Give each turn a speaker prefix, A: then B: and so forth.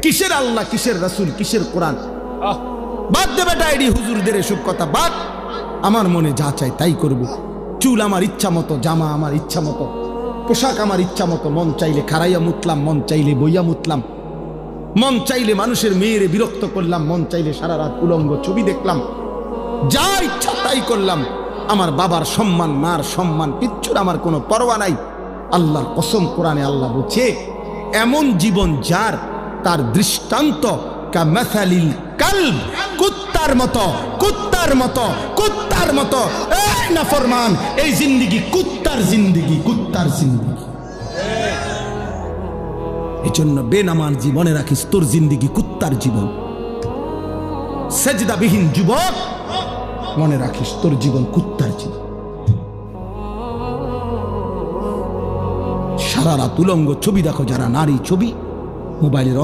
A: কিসের আল্লাহ, কিসের রাসূল, কিসের কোরআন? বাদ দে বেটা এডি হুজুরদের এসব কথা বাদ। আমার মনে যা চাই তাই করব। চুল আমার ইচ্ছা মতো, জামা আমার ইচ্ছা মতো, পোশাক আমার ইচ্ছা মতো। মন চাইলে খাড়াইয়া মুতলাম, মন চাইলে বইয়া মুতলাম, মন চাইলে মানুষের মেয়েরে বিরক্ত করলাম, মন চাইলে সারা রাত উলঙ্গ ছবি দেখলাম, যা ইচ্ছা তাই করলাম। আমার বাবার সম্মান, মার সম্মান, কিচ্ছুর আমার কোনো পরোয়া নাই। আল্লাহর কসম, কোরআনে আল্লাহ বলছে এমন জীবন যার, তার দৃষ্টান্ত কামাসালিল কালব, কুত্তার মতো, কুত্তার মতো, কুত্তার মতো। এই নাফরমান, এই জিন্দেগি কুত্তার জিন্দেগি, কুত্তার জিন্দেগি। এজন্য বেনামাজি মনে রাখিস, তোর জিন্দেগি কুত্তার জীবন। সেজদাবিহীন যুবক মনে রাখিস, তোর জীবন কুত্তার জীবন। সারা রাত উলঙ্গ ছবি দেখো যারা, নারী ছবি, মোবাইলের